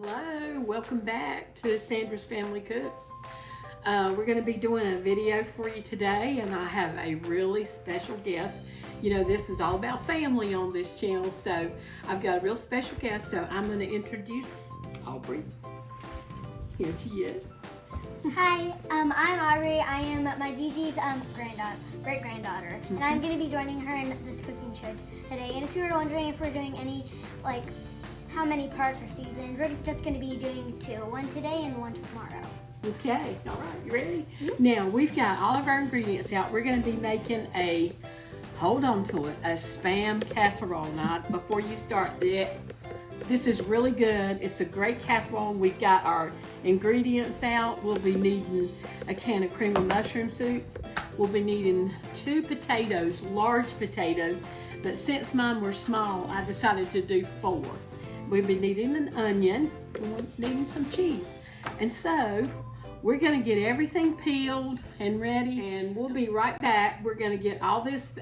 Hello, welcome back to Sandra's Family Cooks. We're going to be doing a video for you today, and I have a really special guest. You know, this is all about family on this channel, so I've got a real special guest, so I'm going to introduce Aubrey. Here she is. Hi, I'm Aubrey. I am my Gigi's great-granddaughter, and I'm going to be joining her in this cooking show today. And if you were wondering if we're doing any, like, how many parts or seasons, we're just going to be doing two. One today and one tomorrow. Okay, all right, you ready? Now, we've got all of our ingredients out. We're going to be making a, hold on to it, a Spam casserole. Now, before you start, this is really good. It's a great casserole. We've got our ingredients out. We'll be needing a can of cream of mushroom soup. We'll be needing 2 potatoes, large potatoes, but since mine were small, I decided to do 4. We'll be needing an onion, and we're needing some cheese. And so, we're gonna get everything peeled and ready, and we'll be right back. We're gonna get all this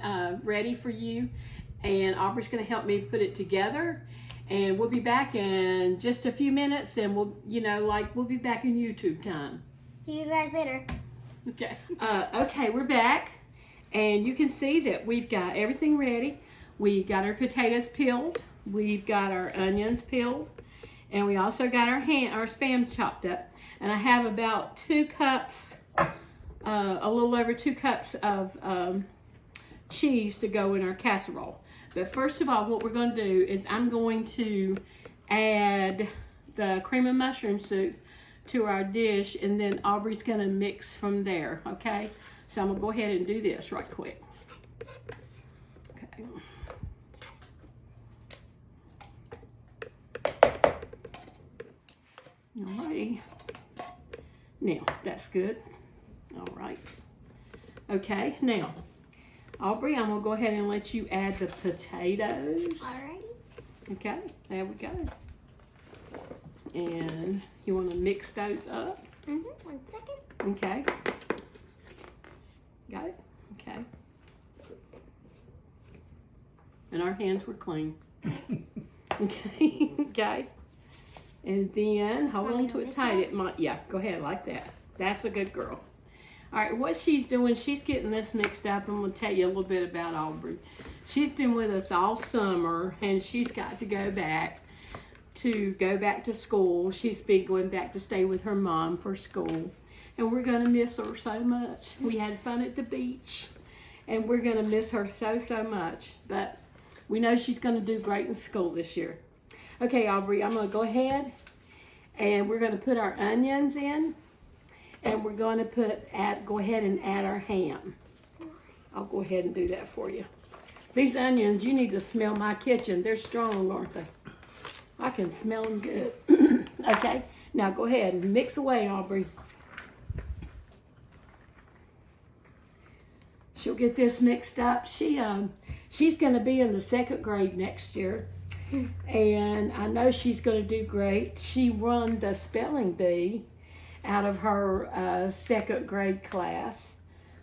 ready for you, and Aubrey's gonna help me put it together. And we'll be back in just a few minutes, and we'll be back in YouTube time. See you guys later. Okay. Okay, we're back, and you can see that we've got everything ready. We got our potatoes peeled. We've got our onions peeled, and we also got our Spam chopped up. And I have about 2 cups, a little over 2 cups of cheese to go in our casserole. But first of all, what we're going to do is I'm going to add the cream of mushroom soup to our dish, and then Aubrey's going to mix from there, okay? So I'm going to go ahead and do this right quick. Okay. Alrighty. Now, that's good. All right. Okay, now, Aubrey, I'm gonna go ahead and let you add the potatoes. Alright. Okay, there we go. And you wanna mix those up? 1 second. Okay. Got it? Okay. And our hands were clean. Okay, okay. And then hold on to it tight. It might, yeah, go ahead like that. That's a good girl. All right, what she's doing, she's getting this mixed up. I'm going to tell you a little bit about Aubrey. She's been with us all summer, and she's got to go back to school. She's been going back to stay with her mom for school, and we're going to miss her so much. We had fun at the beach, and we're going to miss her so much. But we know she's going to do great in school this year. Okay, Aubrey, I'm going to go ahead, and we're going to put our onions in. And we're going to go ahead and add our ham. I'll go ahead and do that for you. These onions, you need to smell my kitchen. They're strong, aren't they? I can smell them good. Okay, now go ahead and mix away, Aubrey. She'll get this mixed up. She's going to be in the 2nd grade next year. And I know she's going to do great. She won the spelling bee out of her 2nd grade class.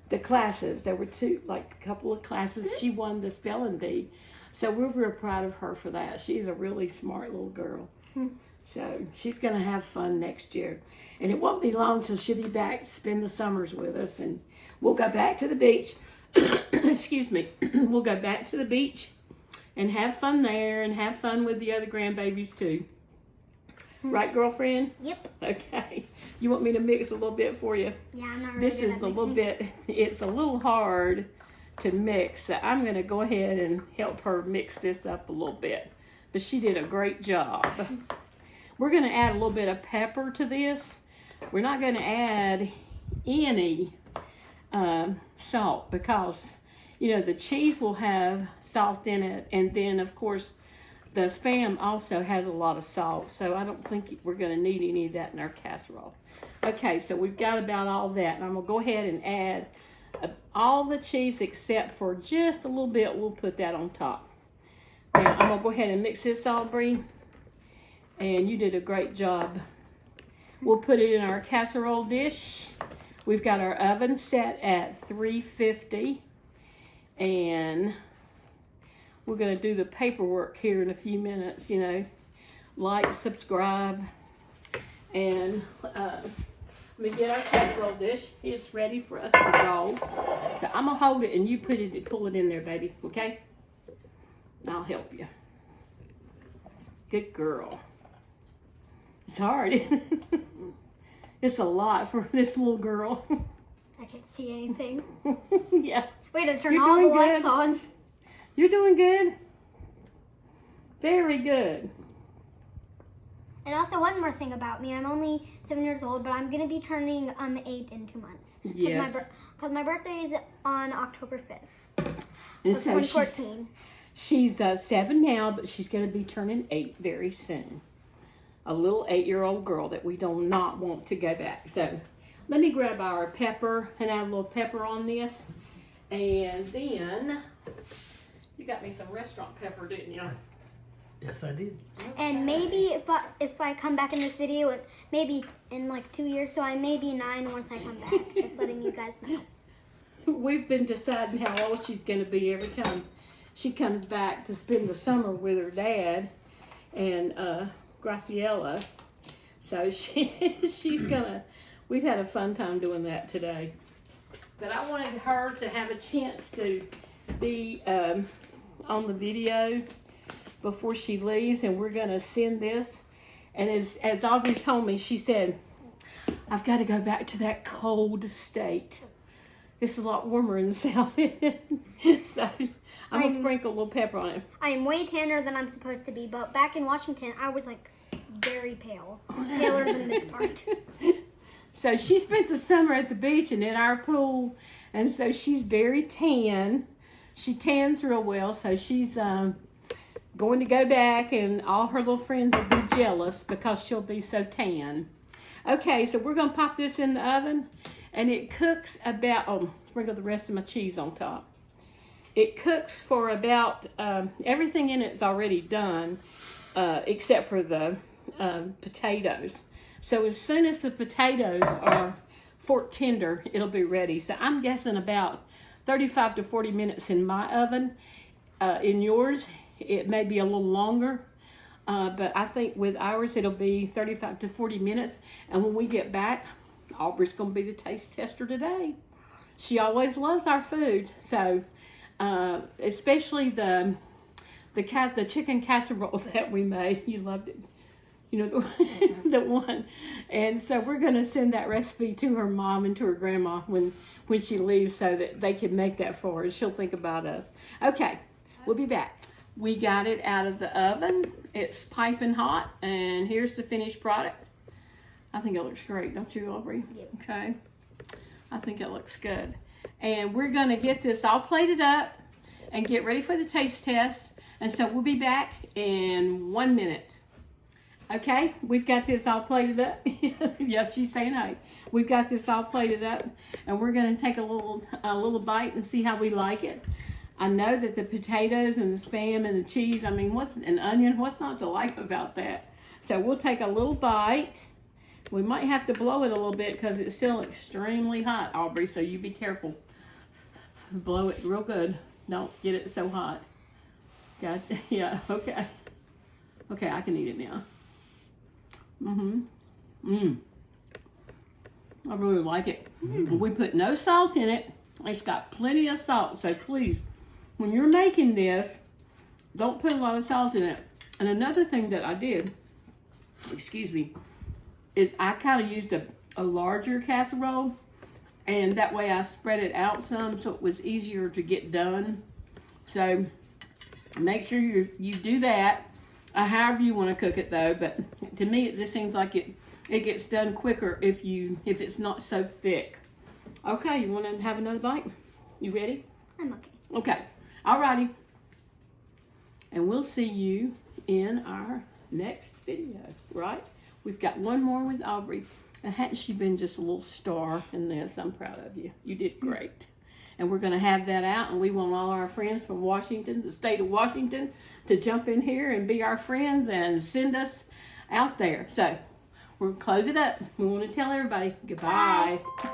The classes, there were a couple of classes. She won the spelling bee. So we're real proud of her for that. She's a really smart little girl. So she's going to have fun next year. And it won't be long till she'll be back to spend the summers with us. And we'll go back to the beach. Excuse me. We'll go back to the beach and have fun there and have fun with the other grandbabies too. Right, girlfriend? Yep. Okay. You want me to mix a little bit for you? Yeah, I'm not really This is a little bit, it's a little hard to mix. So I'm going to go ahead and help her mix this up a little bit. But she did a great job. We're going to add a little bit of pepper to this. We're not going to add any salt because, you know, the cheese will have salt in it. And then, of course, the Spam also has a lot of salt, so I don't think we're going to need any of that in our casserole. Okay, so we've got about all that, and I'm going to go ahead and add all the cheese except for just a little bit. We'll put that on top. Now, I'm going to go ahead and mix this, Aubrey, and you did a great job. We'll put it in our casserole dish. We've got our oven set at 350, and we're going to do the paperwork here in a few minutes, you know. Like, subscribe, And let me get our casserole dish. It's ready for us to roll. So I'm gonna hold it and you pull it in there, baby, okay? I'll help you. Good girl. It's hard. It's a lot for this little girl. I can't see anything. Yeah. Wait, to turn all the lights on. You're doing good. Very good. And also one more thing about me. I'm only 7 years old, but I'm going to be turning 8 in 2 months. Yes. Because my birthday is on October 5th. And of so 2014. she's 7 now, but she's going to be turning 8 very soon. A little 8-year-old girl that we do not want to go back. So let me grab our pepper and add a little pepper on this. And then you got me some restaurant pepper, didn't you? Yes, I did. And maybe if I come back in this video, maybe in like 2 years, so I may be 9 once I come back. Just letting you guys know. We've been deciding how old she's going to be every time she comes back to spend the summer with her dad and Graciela. So she's gonna. We've had a fun time doing that today. But I wanted her to have a chance to be on the video before she leaves, and we're gonna send this. And as Aubrey told me, she said, "I've got to go back to that cold state. It's a lot warmer in the south." So I'm gonna sprinkle a little pepper on it. I am way tanner than I'm supposed to be, but back in Washington, I was like very pale. Paler than this part. So she spent the summer at the beach and in our pool, and so she's very tan. She tans real well, so she's going to go back, and all her little friends will be jealous because she'll be so tan. Okay, so we're going to pop this in the oven, and it cooks about, sprinkle the rest of my cheese on top. It cooks for about, everything in it's already done, except for the potatoes. So as soon as the potatoes are fork tender, it'll be ready. So I'm guessing about 35 to 40 minutes in my oven. In yours, it may be a little longer. But I think with ours, it'll be 35 to 40 minutes. And when we get back, Aubrey's going to be the taste tester today. She always loves our food. So especially the chicken casserole that we made. You loved it. You know, the one. And so we're going to send that recipe to her mom and to her grandma when she leaves so that they can make that for her. She'll think about us. Okay, we'll be back. We got it out of the oven. It's piping hot, and here's the finished product. I think it looks great, don't you, Aubrey? Yep. Okay. I think it looks good. And we're going to get this all plated up and get ready for the taste test. And so we'll be back in 1 minute. Okay, we've got this all plated up. Yes, she's saying hi. We've got this all plated up, and we're going to take a little bite and see how we like it. I know that the potatoes and the Spam and the cheese, I mean, an onion, what's not to like about that? So we'll take a little bite. We might have to blow it a little bit because it's still extremely hot, Aubrey, so you be careful. Blow it real good. Don't get it so hot. Got, yeah, okay. Okay, I can eat it now. I really like it. We put no salt in it. It's got plenty of salt, so please, when you're making this, don't put a lot of salt in it. And another thing that I did, excuse me, is I kind of used a larger casserole, and that way I spread it out some so it was easier to get done. So make sure you do that. However you want to cook it though, but to me it just seems like it gets done quicker if it's not so thick. Okay, you want to have another bite? You ready? I'm okay. Okay, alrighty. And we'll see you in our next video, right? We've got one more with Aubrey. And hadn't she been just a little star in this? I'm proud of you. You did great. And we're going to have that out, and we want all our friends from Washington, the state of Washington, to jump in here and be our friends and send us out there. So we'll close it up. We want to tell everybody goodbye. Bye.